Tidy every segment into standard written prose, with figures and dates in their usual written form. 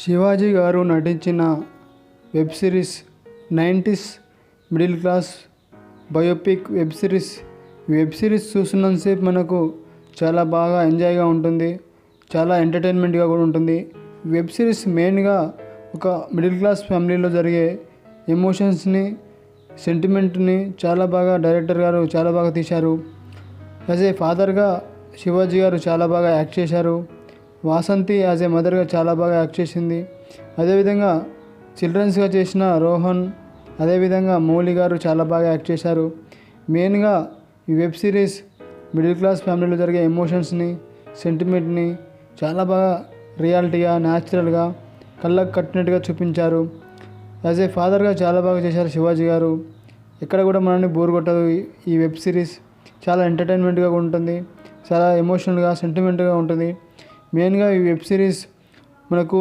శివాజీ గారు నటించిన web series 90s middle class biopic web series. ఈ వెబ్ సిరీస్ చూస్తున్నంతసేపు మనకు చాలా బాగా ఎంజాయ్గా ఉంటుంది, చాలా ఎంటర్టైన్మెంట్గా కూడా ఉంటుంది. వెబ్ సిరీస్ మెయిన్గా ఒక మిడిల్ క్లాస్ ఫ్యామిలీలో జరిగే ఎమోషన్స్ని, సెంటిమెంట్ని చాలా బాగా డైరెక్టర్ గారు చాలా బాగా తీశారు. యాజ్ ఏ ఫాదర్గా శివాజీ గారు చాలా బాగా యాక్ట్ చేశారు. వాసంతి యాజ్ ఏ మదర్గా చాలా బాగా యాక్ట్ చేసింది. అదేవిధంగా చిల్డ్రన్స్గా చేసిన రోహన్, అదేవిధంగా మౌలి గారు చాలా బాగా యాక్ట్ చేశారు. మెయిన్గా ఈ వెబ్ సిరీస్ మిడిల్ క్లాస్ ఫ్యామిలీలో జరిగే ఎమోషన్స్ని, సెంటిమెంట్ని చాలా బాగా రియాలిటీగా, న్యాచురల్గా, కళ్ళకు కట్టినట్టుగా చూపించారు. యాజ్ ఏ ఫాదర్గా చాలా బాగా చేశారు శివాజీ గారు. ఎక్కడ కూడా మనల్ని బోర్ కొట్టదు. ఈ వెబ్ సిరీస్ చాలా ఎంటర్టైన్మెంట్గా ఉంటుంది, చాలా ఎమోషనల్గా, సెంటిమెంట్గా ఉంటుంది. మెయిన్గా ఈ వెబ్ సిరీస్ మనకు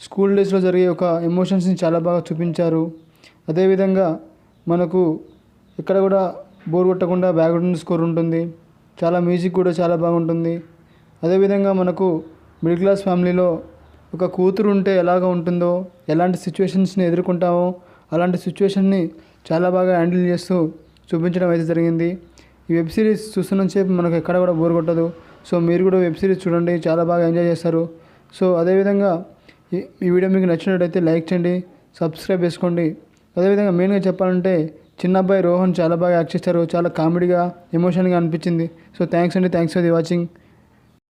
స్కూల్ డేస్లో జరిగే ఒక ఎమోషన్స్ని చాలా బాగా చూపించారు. అదేవిధంగా మనకు ఎక్కడ కూడా బోర్ కొట్టకుండా బ్యాక్గ్రౌండ్ స్కోర్ ఉంటుంది, చాలా మ్యూజిక్ కూడా చాలా బాగుంటుంది. అదేవిధంగా మనకు మిడిల్ క్లాస్ ఫ్యామిలీలో ఒక కూతురు ఉంటే ఎలాగ ఉంటుందో, ఎలాంటి సిచ్యువేషన్స్ని ఎదుర్కొంటామో అలాంటి సిచ్యువేషన్ని చాలా బాగా హ్యాండిల్ చేస్తూ చూపించడం అయితే జరిగింది. ఈ వెబ్ సిరీస్ చూస్తున్నంతసేపు మనకు ఎక్కడ కూడా బోర్ కొట్టదు. సో మీరు కూడా వెబ్ సిరీస్ చూడండి, చాలా బాగా ఎంజాయ్ చేస్తారు. సో అదేవిధంగా ఈ వీడియో మీకు నచ్చినట్టయితే లైక్ చేయండి, సబ్స్క్రైబ్ చేసుకోండి. అదేవిధంగా మెయిన్గా చెప్పాలంటే చిన్న అబ్బాయి రోహన్ చాలా బాగా యాక్ట్ చేస్తారు, చాలా కామెడీగా, ఎమోషన్గా అనిపించింది. సో థ్యాంక్స్ అండి, థ్యాంక్స్ ఫర్ ది వాచింగ్.